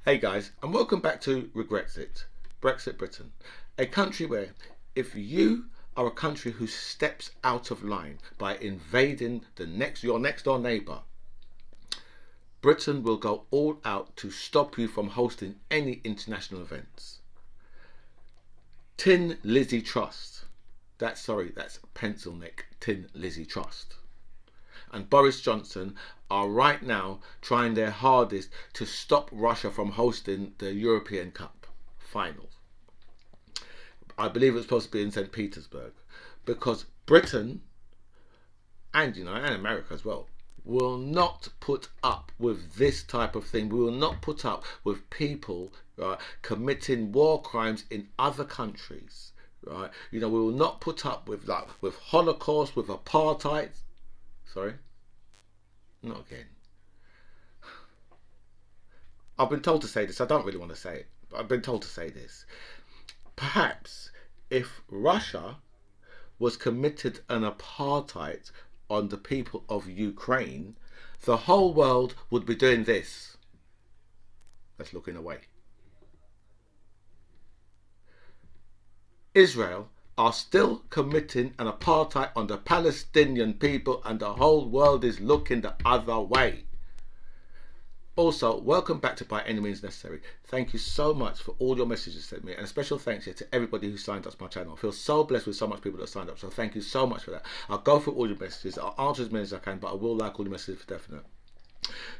Hey guys, and welcome back to Brexit Britain, a country where if you are a country who steps out of line by invading your next door neighbour, Britain will go all out to stop you from hosting any international events. Tin Lizzie Trust. That's pencil neck Tin Lizzie Trust. And Boris Johnson are right now trying their hardest to stop Russia from hosting the European Cup finals. I believe it's supposed to be in St. Petersburg, because Britain and America as well will not put up with this type of thing. We will not put up with people committing war crimes in other countries. Right? We will not put up with Holocaust, with apartheid. Sorry? Not again. I've been told to say this. I don't really want to say it, but I've been told to say this. Perhaps if Russia was committed an apartheid on the people of Ukraine, the whole world would be doing this. That's looking away. Israel are still committing an apartheid on the Palestinian people, and the whole world is looking the other way. Also, welcome back to By Any Means Necessary. Thank you so much for all your messages sent me, and a special thanks here to everybody who signed up to my channel. I feel so blessed with so much people that signed up, so thank you so much for that. I'll go through all your messages. I'll answer as many as I can, but I will like all your messages for definite.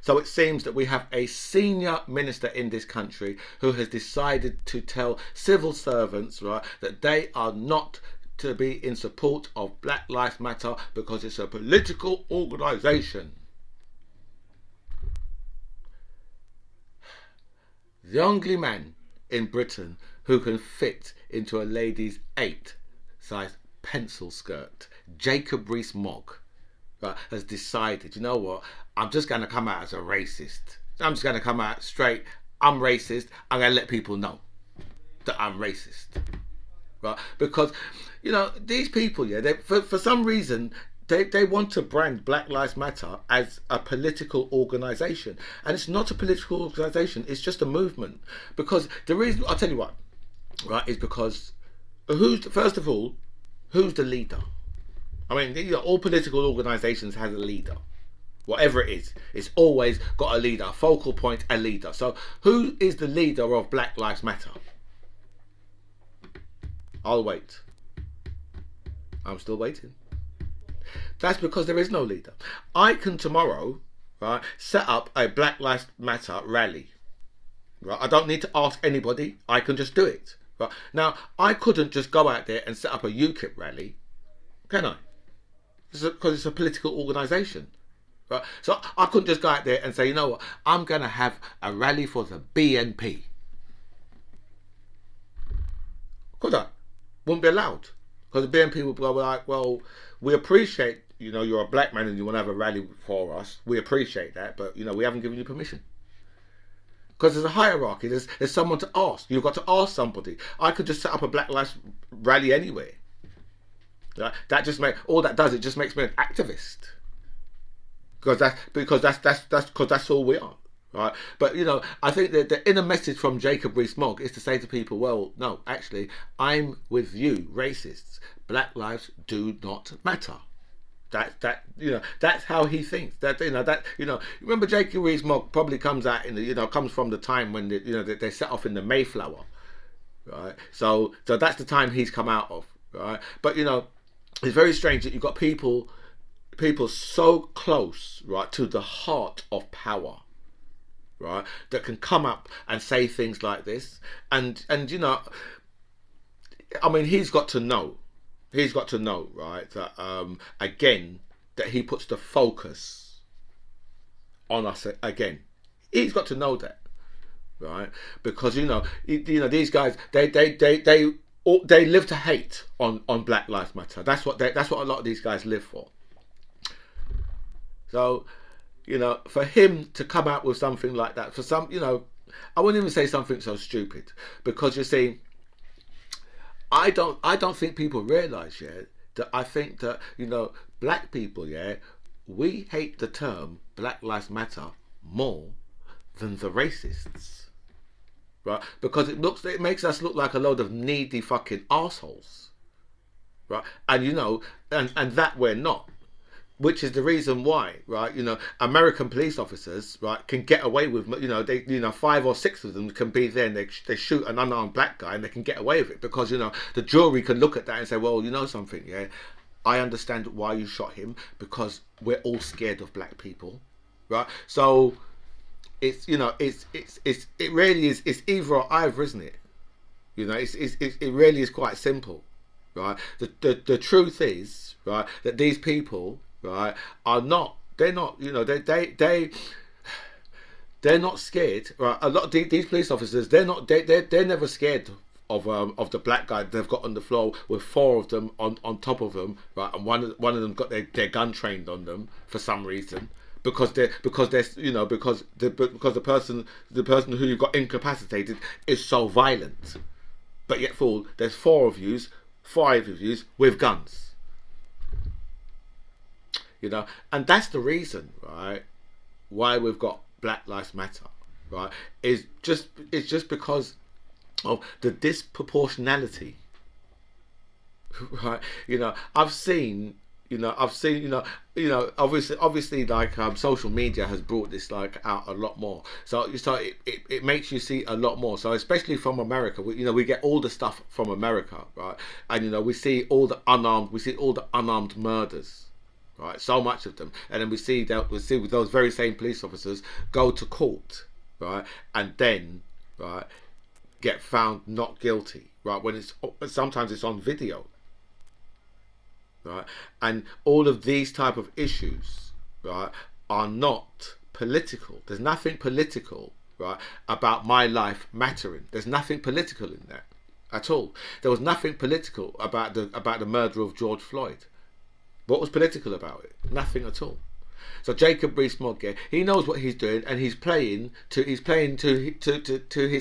So it seems that we have a senior minister in this country who has decided to tell civil servants, right, that they are not to be in support of Black Lives Matter because it's a political organisation. The only man in Britain who can fit into a lady's 8-size pencil skirt, Jacob Rees-Mogg, has decided, you know what, I'm just going to come out as a racist. I'm just going to come out straight. I'm racist. I'm going to let people know that I'm racist. Right? Because, these people, for some reason, they want to brand Black Lives Matter as a political organisation. And it's not a political organisation. It's just a movement. Because the reason, I'll tell you what, right, is because first of all, who's the leader? I mean, all political organisations have a leader. Whatever it is, it's always got a leader, a focal point, a leader. So who is the leader of Black Lives Matter? I'll wait. I'm still waiting. That's because there is no leader. I can tomorrow, right, set up a Black Lives Matter rally. Right? I don't need to ask anybody. I can just do it. Right? Now, I couldn't just go out there and set up a UKIP rally, can I? Because it's a political organisation. Right? So I couldn't just go out there and say, you know what, I'm going to have a rally for the BNP. Could I? Wouldn't be allowed. Because the BNP would go like, well, we appreciate, you're a black man and you want to have a rally for us. We appreciate that, but, we haven't given you permission. Because there's a hierarchy. There's someone to ask. You've got to ask somebody. I could just set up a Black Lives rally anywhere. Right? All that does, it just makes me an activist. Because that's all we are, right? But I think that the inner message from Jacob Rees-Mogg is to say to people, well, no, actually, I'm with you, racists. Black lives do not matter. That's how he thinks. Remember, Jacob Rees-Mogg probably comes out comes from the time when they set off in the Mayflower, right? So that's the time he's come out of, right? But it's very strange that you've got people so close, right, to the heart of power, right, that can come up and say things like this. And he's got to know, right, that again, that he puts the focus on us again. He's got to know that, right, because these guys, they live to hate on Black Lives Matter. That's what a lot of these guys live for. So, for him to come out with something like that, I wouldn't even say something so stupid, because you see, I don't think people realise that I think that black people we hate the term Black Lives Matter more than the racists. right? Because it makes us look like a load of needy fucking assholes, right? And and that we're not. Which is the reason why, right? American police officers, right, can get away with, they, 5 or 6 of them can be there and they shoot an unarmed black guy and they can get away with it because, the jury can look at that and say, well, you know something, yeah, I understand why you shot him because we're all scared of black people, right? So it's, it really is, it's either or either, isn't it? It really is quite simple, right? The truth is, right, that these people, right, they're not scared, right? A lot of these police officers, they're never scared of the black guy they've got on the floor with 4 of them on top of them, right? And one of them got their gun trained on them for some reason. Because the person who you've got incapacitated is so violent, but yet there's 4 of you, 5 of you with guns. And that's the reason, right, why we've got Black Lives Matter, right? It's just because of the disproportionality, right? I've seen, obviously, like social media has brought this like out a lot more. So it makes you see a lot more. So especially from America, we get all the stuff from America, right? And we see all the unarmed murders. Right, so much of them, and then we see those very same police officers go to court, right, and then, right, get found not guilty, right, when sometimes it's on video, right, and all of these type of issues, right, are not political. There's nothing political, right, about my life mattering. There's nothing political in that at all. There was nothing political about the murder of George Floyd. What was political about it? Nothing at all. So Jacob Rees-Mogg, he knows what he's doing, and he's playing to his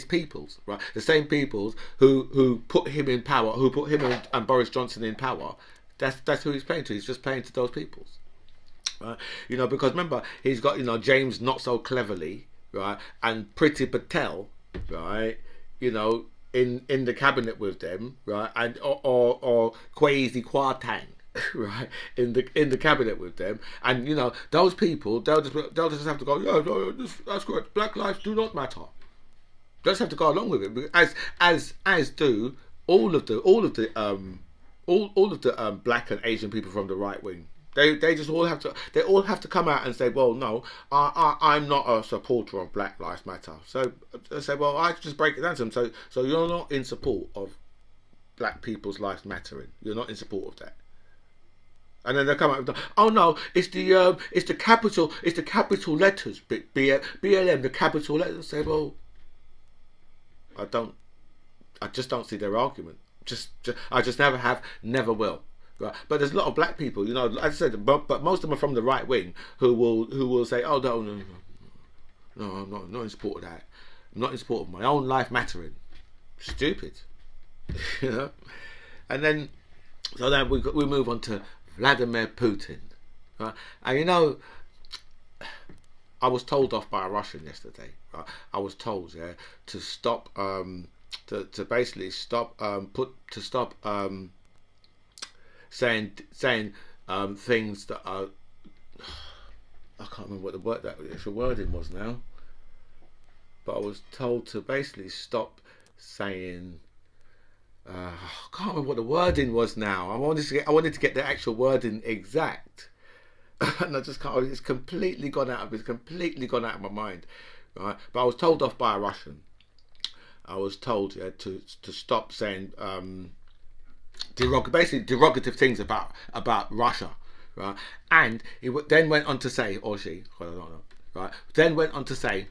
peoples, right? The same peoples who put him in power, who put him and Boris Johnson in power. That's who he's playing to. He's just playing to those peoples, right? Because remember, he's got James Not So Cleverly, right, and Priti Patel, right, in the cabinet with them, right, and or Kwesi Kwarteng, right, in the cabinet with them, and those people, they'll just have to go, yeah, no, that's correct. Black lives do not matter. They just have to go along with it, as do all of the black and Asian people from the right wing. They just all have to come out and say, well, no, I'm not a supporter of Black Lives Matter. So I say, well, I just break it down to them. So you're not in support of black people's lives mattering. You're not in support of that. And then they come out with, oh no, it's the capital letters, BLM, the capital letters. Say, well, I just don't see their argument. I just never have, never will. Right. But there's a lot of black people, like I said, but most of them are from the right wing who will say, oh no, I'm not in support of that. I'm not in support of my own life mattering. Stupid, And then, so then we move on to Vladimir Putin, right? And I was told off by a Russian yesterday. Right? I was told, to stop, to basically stop, saying things that are, I can't remember what the actual wording was now, but I was told to basically stop saying, I can't remember what the wording was now. I wanted to get the actual wording exact, and I just can't. It's completely gone out of my mind, right? But I was told off by a Russian. I was told to stop saying basically derogative things about Russia, right? And he then went on to say, or she, I don't know, right? Then went on to say,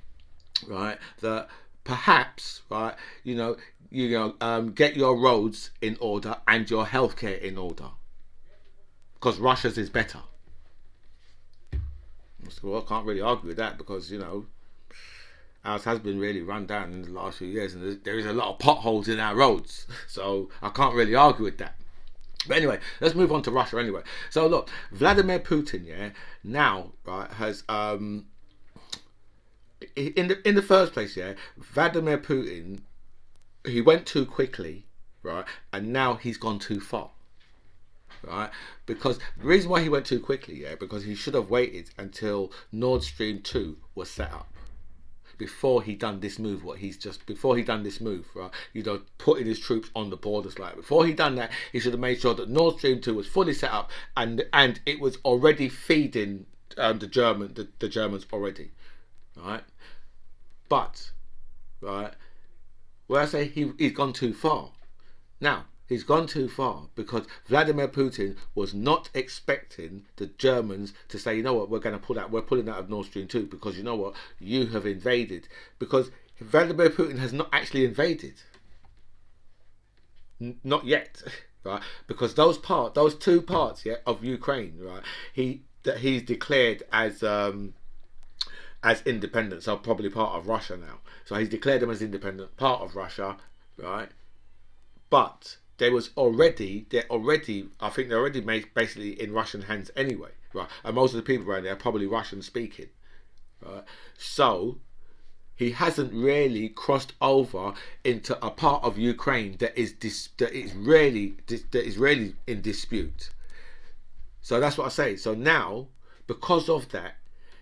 right, that perhaps, right, get your roads in order and your healthcare in order, because Russia's is better. Well, I can't really argue with that because ours has been really run down in the last few years, and there is a lot of potholes in our roads, so I can't really argue with that. But anyway, let's move on to Russia anyway. So look, Vladimir Putin, now, right, has in the first place, yeah, Vladimir Putin, he went too quickly, right, and now he's gone too far, right? Because the reason why he went too quickly, yeah, because he should have waited until Nord Stream 2 was set up before he done this move. Before he done this move, right? Putting his troops on the borders, like before he done that, he should have made sure that Nord Stream 2 was fully set up and it was already feeding the Germans already, right? But right, where I say he's gone too far. Now, he's gone too far because Vladimir Putin was not expecting the Germans to say, you know what, we're pulling out of Nord Stream 2 because you know what, you have invaded. Because Vladimir Putin has not actually invaded. Not yet, right? Because those two parts, yeah, of Ukraine, right, he's declared as independent, so probably part of Russia now. So he's declared them as independent, part of Russia, right? But I think they're already made basically in Russian hands anyway, right? And most of the people around there are probably Russian speaking, right? So he hasn't really crossed over into a part of Ukraine that is really in dispute. So that's what I say. So now, because of that,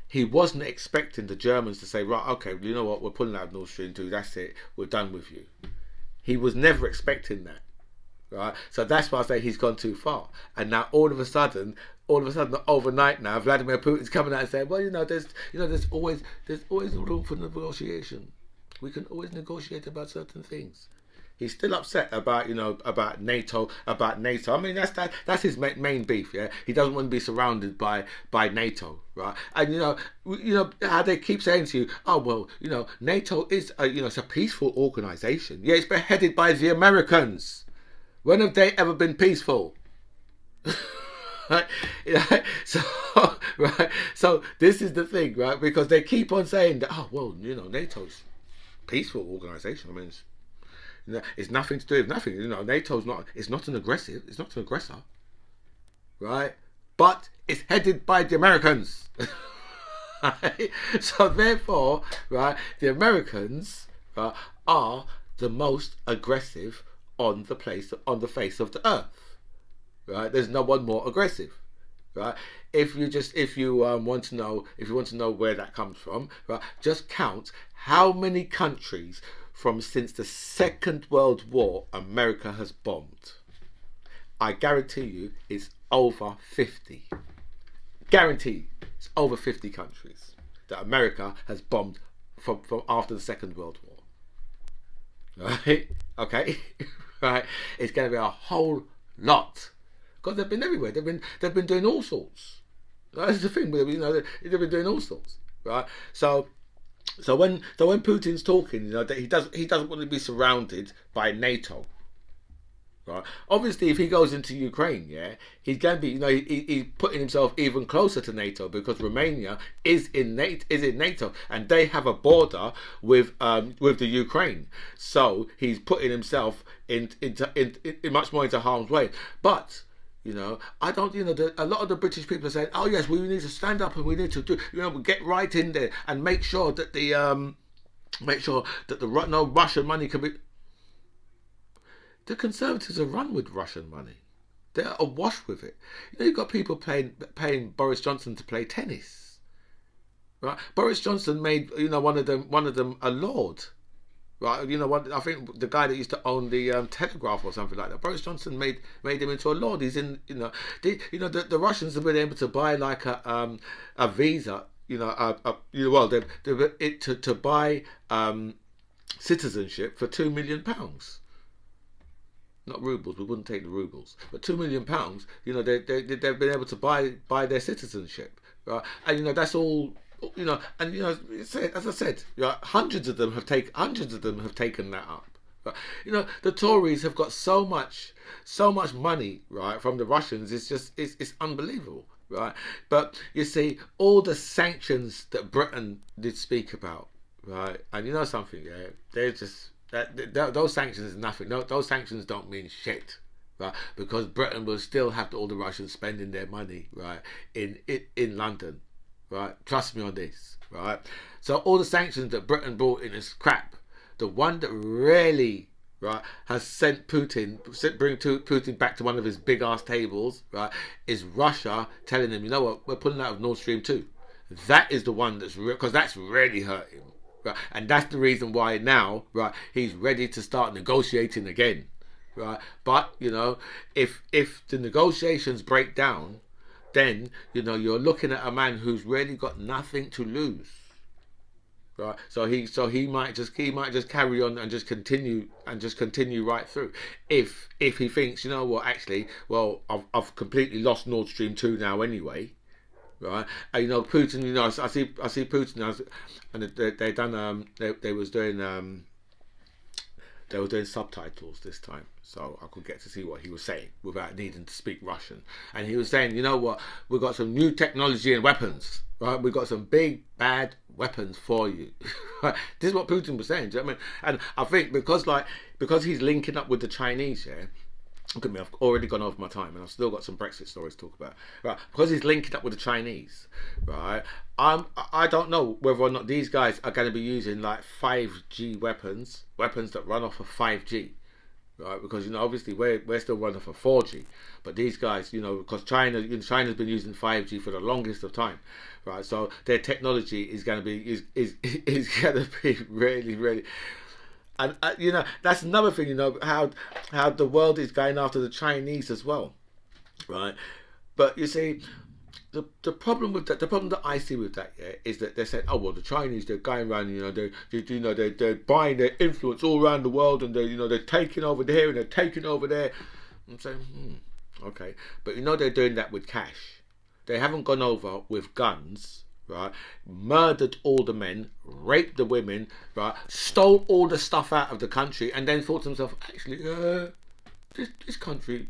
he wasn't expecting the Germans to say, right, okay, you know what, we're pulling out of Nord Stream 2, that's it, we're done with you. He was never expecting that, right? So that's why I say he's gone too far. And now all of a sudden, overnight now, Vladimir Putin's coming out and saying, well, there's always room for negotiation. We can always negotiate about certain things. He's still upset about NATO. I mean, that's his main beef. Yeah, he doesn't want to be surrounded by NATO, right? And you know how they keep saying to you, oh well, NATO is it's a peaceful organization. Yeah, it's beheaded by the Americans. When have they ever been peaceful? Right? So this is the thing, right? Because they keep on saying that, oh well, NATO's peaceful organization. I mean, it's nothing to do with nothing. NATO's not. It's not an aggressor, right? But it's headed by the Americans. Right? So therefore, right, the Americans are the most aggressive on the face of the earth. Right? There's no one more aggressive. Right? If you want to know where that comes from, right? Just count how many countries since the Second World War America has bombed. I guarantee you it's over 50. Guarantee it's over 50 countries that America has bombed from after the Second World War. Right? Okay? Right? It's going to be a whole lot. Because they've been everywhere. They've been doing all sorts. That's the thing. They've been doing all sorts. Right? So when Putin's talking, that he doesn't want to be surrounded by NATO. Right? Obviously, if he goes into Ukraine, yeah, he's going to be, he's putting himself even closer to NATO because Romania is in NATO, and they have a border with the Ukraine. So he's putting himself in much more into harm's way. But I don't. A lot of the British people are saying, "Oh yes, we need to stand up and we need to do. Get right in there and make sure that no Russian money can be." The Conservatives are run with Russian money. They're awash with it. You've got people paying Boris Johnson to play tennis. Right? Boris Johnson made one of them a lord. Right? I think the guy that used to own the Telegraph or something like that. Boris Johnson made him into a lord. He's in the Russians have been able to buy like a visa. To buy citizenship for £2 million. Not rubles. We wouldn't take the rubles, but £2 million. They've been able to buy their citizenship. Right? And that's all. And as I said, hundreds of them have taken that up. Right? The Tories have got so much money, right, from the Russians. It's unbelievable, right? But you see, all the sanctions that Britain did speak about, right? And something, yeah, they're just those sanctions is nothing. No, those sanctions don't mean shit. Right, because Britain will still have all the Russians spending their money, right, in London. right? Trust me on this, right? So all the sanctions that Britain brought in is crap. The one that really, right, has sent Putin back to one of his big ass tables, right, is Russia telling him, you know what, we're pulling out of Nord Stream 2. That is the one that's real, because that's really hurt him. Right? And that's the reason why now, right, he's ready to start negotiating again. Right? But, you know, if the negotiations break down, then, you know, you're looking at a man who's really got nothing to lose. Right, so he might just carry on and just continue right through. If he thinks, you know what, actually, well, I've completely lost Nord Stream 2 now anyway, right? And you know, Putin, you know, I see Putin, and they were doing subtitles this time, so I could get to see what he was saying without needing to speak Russian. And he was saying, you know what, we've got some new technology and weapons, right? We've got some big bad weapons for you. This is what Putin was saying. Do you know what I mean? And I think because he's linking up with the Chinese, yeah. Look at me, I've already gone over my time and I've still got some Brexit stories to talk about. Right, because he's linking up with the Chinese, right? I don't know whether or not these guys are going to be using like 5G weapons that run off of 5G, right? Because, you know, obviously we're still running off of 4G, but these guys, you know, because China's been using 5G for the longest of time, right? So their technology is going to be is going to be really, really. And you know, that's another thing, you know, how the world is going after the Chinese as well, right? But you see, the problem with that, the problem that I see with that, yeah, is that they're saying, oh well, the Chinese, they're going around, you know, they're buying their influence all around the world, and they're taking over here and they're taking over there. I'm saying, okay, but you know, they're doing that with cash. They haven't gone over with guns. Right, murdered all the men, raped the women, right, stole all the stuff out of the country, and then thought to himself, actually, this country,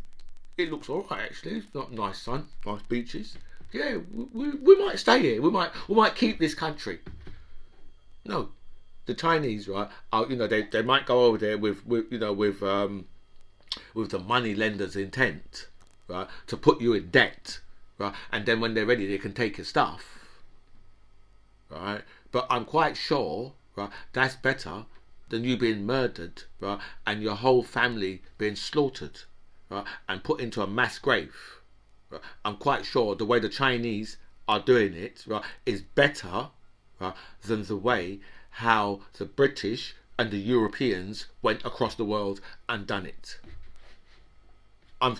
it looks alright. Actually, it's not nice sun, nice beaches. Yeah, we might stay here. We might keep this country. No, the Chinese, right? You know, they might go over there with the money lender's intent, right, to put you in debt, right, and then when they're ready, they can take your stuff. Right, but I'm quite sure, right, that's better than you being murdered, right, and your whole family being slaughtered, right, and put into a mass grave. Right? I'm quite sure the way the Chinese are doing it, right, is better, right, than the way how the British and the Europeans went across the world and done it. I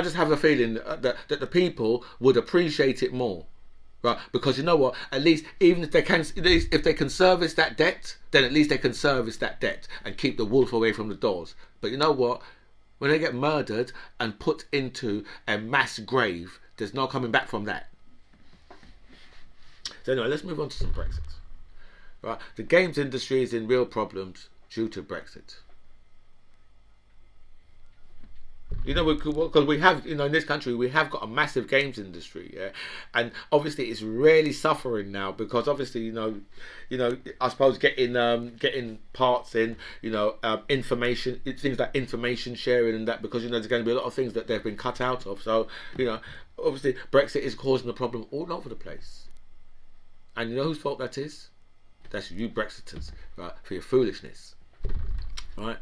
just have a feeling that the people would appreciate it more. Right, because you know what? At least, even if they can service that debt, then at least they can service that debt and keep the wolf away from the doors. But you know what? When they get murdered and put into a mass grave, there's no coming back from that. So anyway, let's move on to some Brexit. Right, the games industry is in real problems due to Brexit. You know, because we have, you know, in this country we have got a massive games industry, yeah, and obviously it's really suffering now because obviously, you know, I suppose getting parts in, you know, information, things like information sharing and that, because you know there's going to be a lot of things that they've been cut out of. So you know, obviously Brexit is causing a problem all over the place, and you know whose fault that is? That's you Brexiters, right, for your foolishness, right?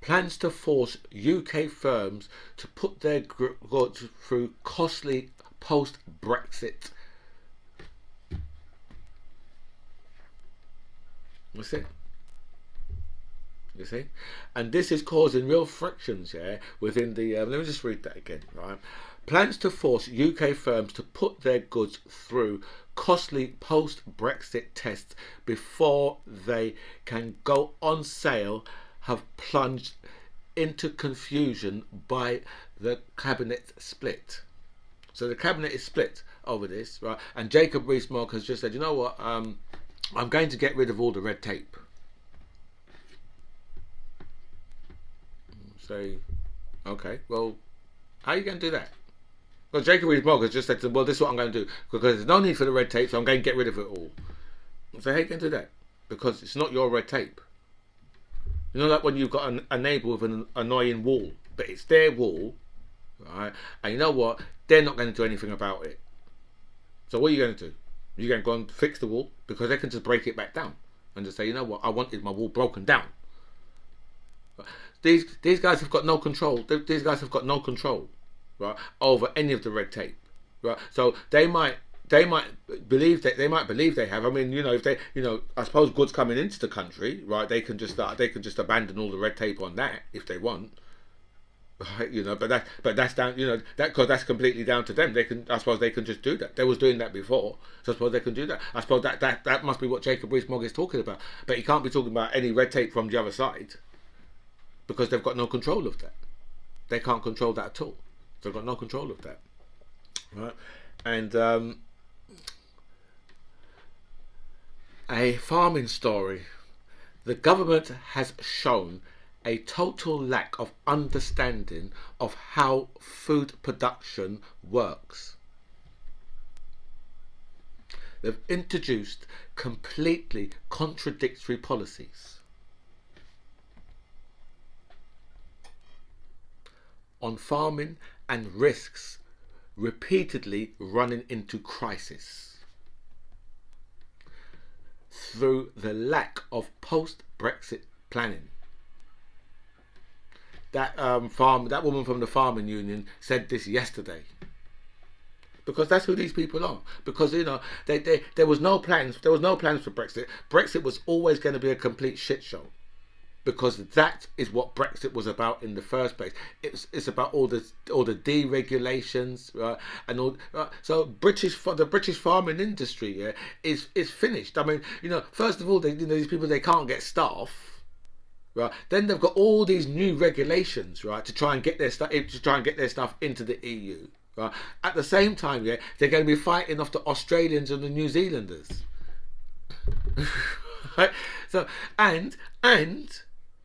Plans to force UK firms to put their goods through costly post-Brexit. What's it? You see? And this is causing real frictions, yeah, within the... let me just read that again, right? Plans to force UK firms to put their goods through costly post-Brexit tests before they can go on sale have plunged into confusion by the cabinet split. So the cabinet is split over this, right? And Jacob Rees-Mogg has just said, you know what, I'm going to get rid of all the red tape. Say, okay, well, how are you going to do that? Well, Jacob Rees-Mogg has just said, well, this is what I'm going to do, because there's no need for the red tape, so I'm going to get rid of it all. So how are you going to do that? Because it's not your red tape. You know, like when you've got a neighbour with an annoying wall, but it's their wall, right? And you know what? They're not going to do anything about it. So what are you going to do? You're going to go and fix the wall, because they can just break it back down and just say, you know what, I wanted my wall broken down. These guys have got no control. These guys have got no control, right, over any of the red tape, right? So they might believe they have. I mean, if they, I suppose goods coming into the country, right, they can just abandon all the red tape on that if they want, right? But that's down, because that's completely down to them. I suppose they can just do that. They was doing that before, so I suppose they can do that. I suppose that must be what Jacob Rees-Mogg is talking about. But he can't be talking about any red tape from the other side, because they've got no control of that. They can't control that at all. They've got no control of that, right? And a farming story. The government has shown a total lack of understanding of how food production works. They've introduced completely contradictory policies on farming and risks repeatedly running into crisis through the lack of post-Brexit planning. That woman from the farming union said this yesterday, because that's who these people are. Because there was no plans for Brexit. Brexit was always going to be a complete shit show, because that is what Brexit was about in the first place. It's about all the deregulations, right? And all, right? So the British farming industry, is finished. I mean, first of all, these people, they can't get staff, right? Then they've got all these new regulations, right, to try and get their stuff into the EU, right? At the same time, they're going to be fighting off the Australians and the New Zealanders, right? So and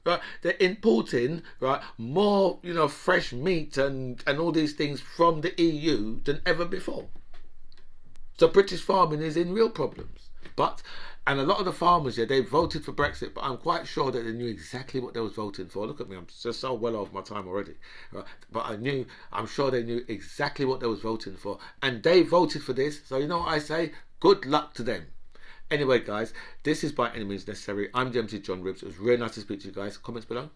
right, they're importing, right, more fresh meat and all these things from the EU than ever before. So British farming is in real problems. And a lot of the farmers, they voted for Brexit, but I'm quite sure that they knew exactly what they was voting for. Look at me, I'm just so well over my time already. Right? But I'm sure they knew exactly what they was voting for, and they voted for this. So you know what I say? Good luck to them. Anyway, guys, this is By Any Means Necessary. I'm the MC John Ribbs. It was really nice to speak to you guys. Comments below.